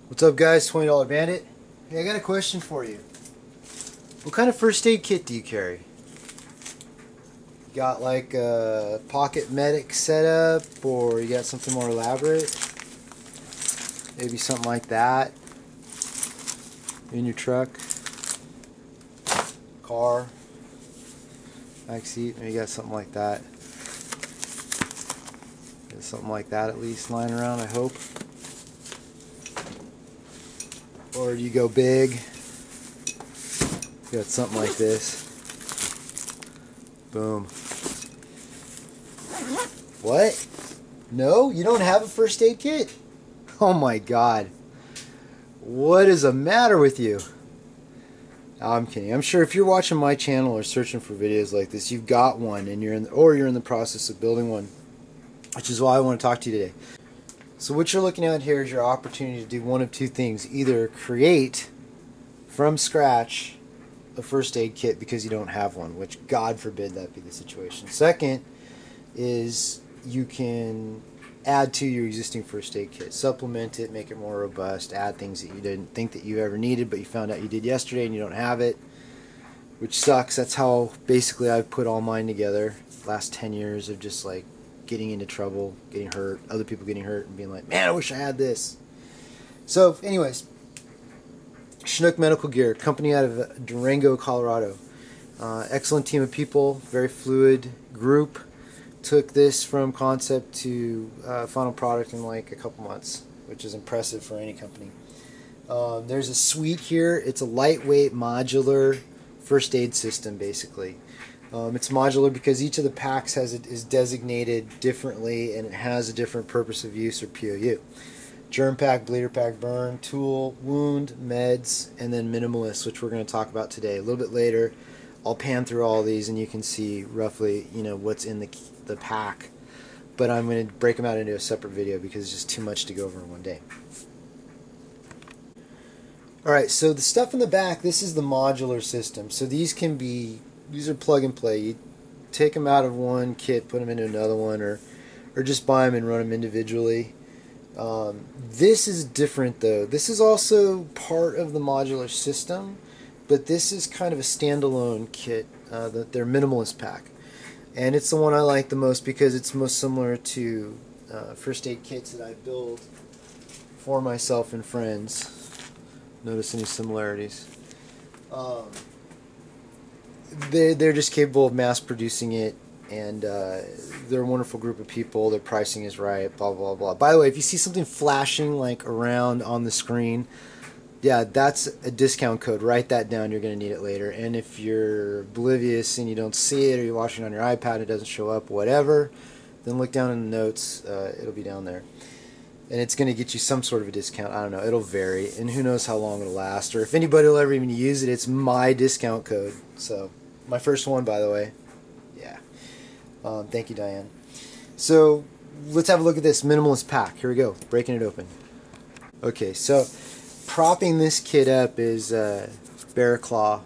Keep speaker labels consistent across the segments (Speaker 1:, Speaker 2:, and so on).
Speaker 1: What's up, guys? $20 Bandit. Hey, I got a question for you. What kind of first aid kit do you carry? You got like a pocket medic setup, or you got something more elaborate? Maybe something like that in your truck, car, back seat. Maybe you got something like that. Got something like that at least lying around, I hope. Or do you go big? You got something like this. Boom. What? No? You don't have a first aid kit? Oh my god. What is the matter with you? I'm kidding. I'm sure if you're watching my channel or searching for videos like this, you've got one and you're in the process of building one, which is why I want to talk to you today. So what you're looking at here is your opportunity to do one of two things. Either create from scratch a first aid kit because you don't have one, which God forbid that be the situation. Second is you can add to your existing first aid kit. Supplement it, make it more robust, add things that you didn't think that you ever needed but you found out you did yesterday and you don't have it, which sucks. That's how basically I've put all mine together. Last 10 years of just like getting into trouble, getting hurt, other people getting hurt, and being like, man, I wish I had this. So, anyways, Chinook Medical Gear, company out of Durango, Colorado. Excellent team of people, very fluid group. Took this from concept to final product in like a couple months, which is impressive for any company. There's a suite here. It's a lightweight, modular first aid system, basically. It's modular because each of the packs is designated differently and it has a different purpose of use or POU. Germ pack, bleeder pack, burn, tool, wound, meds, and then minimalist, which we're going to talk about today. A little bit later, I'll pan through all these and you can see roughly, what's in the pack. But I'm going to break them out into a separate video because it's just too much to go over in one day. Alright, so the stuff in the back, this is the modular system. So these are plug and play. You take them out of one kit, put them into another one, or just buy them and run them individually. This is different though. This is also part of the modular system, but this is kind of a standalone kit, their minimalist pack. And it's the one I like the most because it's most similar to first aid kits that I build for myself and friends. Notice any similarities? They're just capable of mass producing it, and they're a wonderful group of people. Their pricing is right, blah blah blah. By the way, if you see something flashing like around on the screen, yeah, that's a discount code. Write that down. You're going to need it later. And if you're oblivious and you don't see it, or you're watching on your iPad and it doesn't show up, whatever, then look down in the notes. It'll be down there. And it's going to get you some sort of a discount. I don't know. It'll vary. And who knows how long it'll last. Or if anybody will ever even use it, it's my discount code. So, my first one, by the way. Yeah. Thank you, Diane. So, let's have a look at this minimalist pack. Here we go. Breaking it open. Okay, so propping this kit up is Bear Claw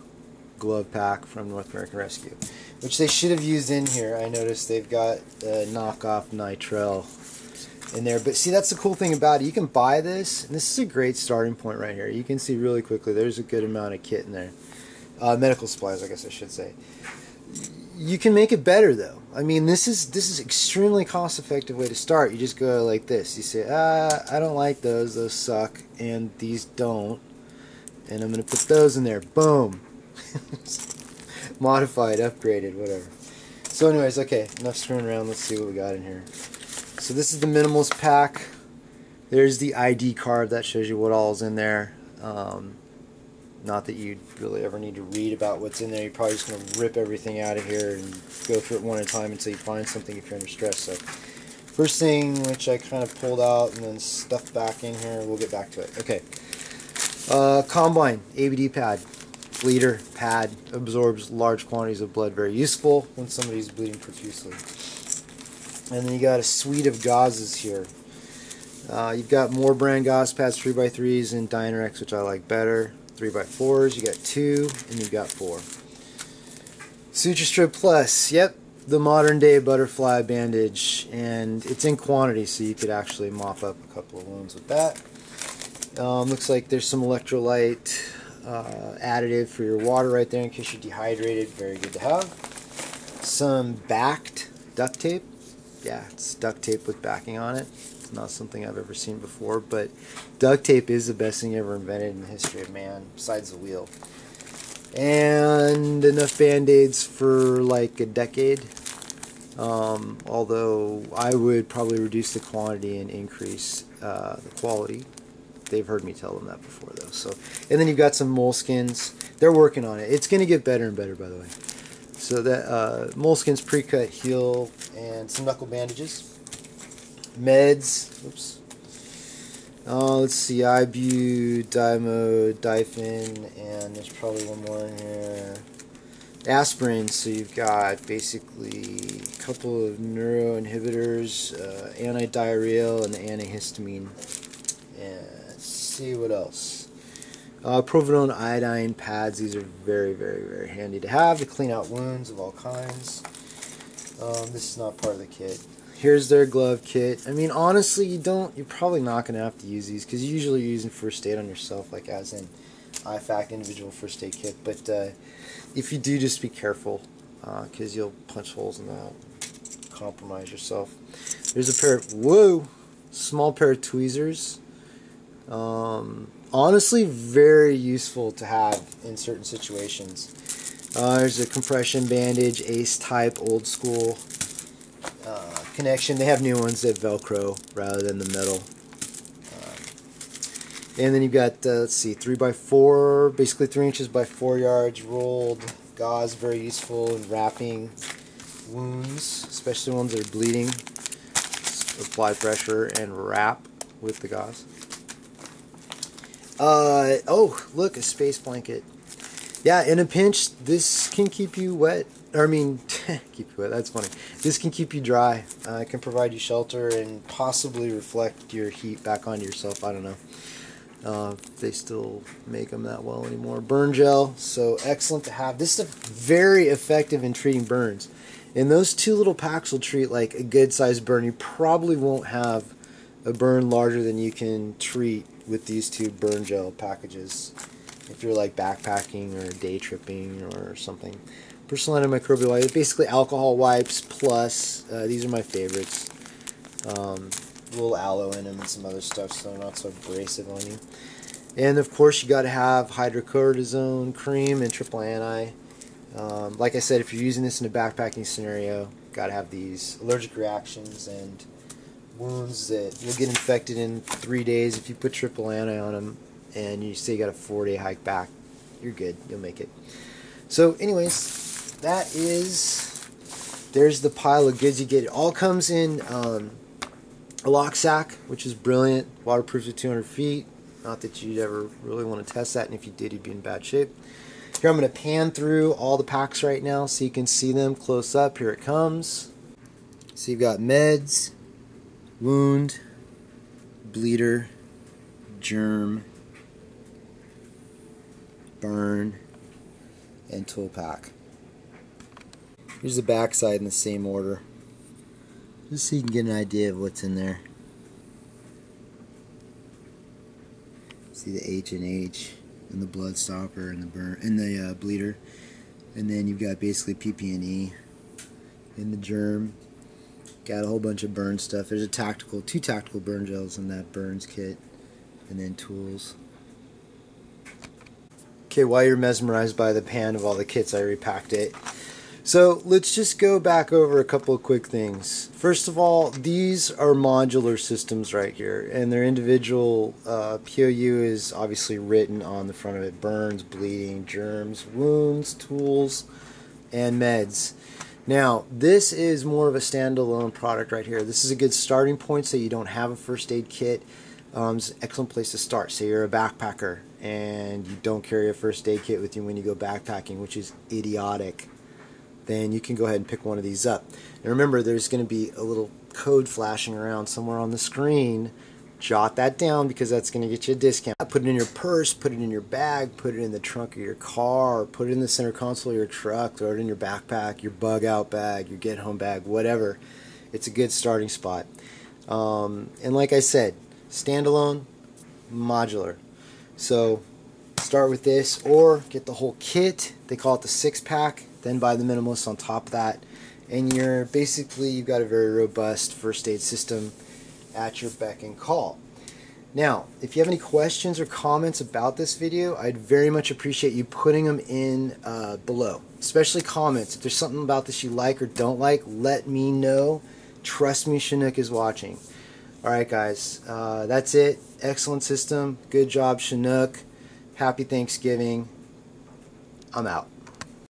Speaker 1: glove pack from North American Rescue, which they should have used in here. I noticed they've got knockoff nitrile in there, but see, that's the cool thing about it. You can buy this, and this is a great starting point right here. You can see really quickly there's a good amount of kit in there. Medical supplies, I guess I should say. You can make it better though. I mean, this is extremely cost-effective way to start. You just go like this. You say, I don't like those suck, and these don't, and I'm gonna put those in there. Boom. Modified, upgraded, whatever. So anyways, okay, enough screwing around. Let's see what we got in here. So this is the minimalist pack. There's the ID card that shows you what all is in there. Not that you really ever need to read about what's in there. You're probably just going to rip everything out of here and go through it one at a time until you find something if you're under stress. So first thing, which I kind of pulled out and then stuffed back in here, we'll get back to it. Okay. Combine, ABD pad, bleeder pad, absorbs large quantities of blood. Very useful when somebody's bleeding profusely. And then you got a suite of gauzes here. You've got more brand gauze pads, 3x3s, and Dynarex, which I like better. 3x4s, you got 2, and you've got 4. Suture Strip Plus, yep, the modern day butterfly bandage, and it's in quantity, so you could actually mop up a couple of wounds with that. Looks like there's some electrolyte additive for your water right there in case you're dehydrated. Very good to have. Some backed duct tape. Yeah, it's duct tape with backing on it. It's not something I've ever seen before, but duct tape is the best thing ever invented in the history of man, besides the wheel. And enough band-aids for like a decade. Although I would probably reduce the quantity and increase the quality. They've heard me tell them that before, though. So, and then you've got some moleskins. They're working on it. It's going to get better and better, by the way. So that moleskins, pre-cut heel, and some knuckle bandages. Meds. Oops. Let's see. Ibu, Dymo, Dyphon, and there's probably one more in here. Aspirin. So you've got basically a couple of neuroinhibitors, antidiarrheal, and the antihistamine. And let's see what else. Provolone iodine pads. These are very, very, very handy to have to clean out wounds of all kinds. This is not part of the kit. Here's their glove kit. I mean, honestly, you're probably not going to have to use these because usually you're using first aid on yourself, like as in IFAK individual first aid kit. But if you do, just be careful because you'll punch holes in that, compromise yourself. There's a pair of, small pair of tweezers. Honestly, very useful to have in certain situations. There's a compression bandage, Ace type, old school connection. They have new ones that Velcro rather than the metal. And then you've got, let's see, 3x4, basically 3 inches by 4 yards rolled gauze, very useful in wrapping wounds, especially ones that are bleeding. Just apply pressure and wrap with the gauze. Oh, look, a space blanket. Yeah, in a pinch, this can keep you wet. Or, I mean, keep you wet, that's funny. This can keep you dry. It can provide you shelter and possibly reflect your heat back onto yourself. I don't know if they still make them that well anymore. Burn gel, so excellent to have. This is very effective in treating burns. And those two little packs will treat like a good-sized burn. You probably won't have a burn larger than you can treat with these two burn gel packages if you're like backpacking or day tripping or something. Personal antimicrobial wipe, basically alcohol wipes plus, these are my favorites, a little aloe in them and some other stuff so they're not so abrasive on you. And of course you got to have hydrocortisone cream and triple anti. Like I said, if you're using this in a backpacking scenario, got to have these. Allergic reactions and wounds that will get infected in 3 days. If you put triple anti on them and you say you got a 4-day hike back, you're good, you'll make it. So anyways, there's the pile of goods you get. It all comes in a lock sack, which is brilliant, waterproof to 200 feet. Not that you'd ever really want to test that, and if you did, you'd be in bad shape. Here I'm going to pan through all the packs right now so you can see them close up. Here it comes. So you've got meds, wound, bleeder, germ, burn, and tool pack. Here's the back side in the same order, just so you can get an idea of what's in there. See the H and H and the blood stopper and the burn and the bleeder, and then you've got basically PP&E and the germ. Got a whole bunch of burn stuff. There's two tactical burn gels in that burns kit, and then tools. Okay, while you're mesmerized by the pan of all the kits, I repacked it. So let's just go back over a couple of quick things. First of all, these are modular systems right here, and their individual POU is obviously written on the front of it. Burns, bleeding, germs, wounds, tools, and meds. Now, this is more of a standalone product right here. This is a good starting point so you don't have a first aid kit. It's an excellent place to start. Say you're a backpacker and you don't carry a first aid kit with you when you go backpacking, which is idiotic. Then you can go ahead and pick one of these up. And remember, there's going to be a little code flashing around somewhere on the screen. Jot that down because that's going to get you a discount. Put it in your purse, put it in your bag, put it in the trunk of your car, put it in the center console of your truck, throw it in your backpack, your bug out bag, your get home bag, whatever. It's a good starting spot. And like I said, standalone, Modular. So start with this, or get the whole kit. They call it the 6-pack, then buy the Minimalist on top of that, and you've got a very robust first aid system at your beck and call. Now, if you have any questions or comments about this video, I'd very much appreciate you putting them in below, especially comments. If there's something about this you like or don't like, let me know. Trust me, Chinook is watching. Alright guys, that's it. Excellent system. Good job, Chinook. Happy Thanksgiving. I'm out.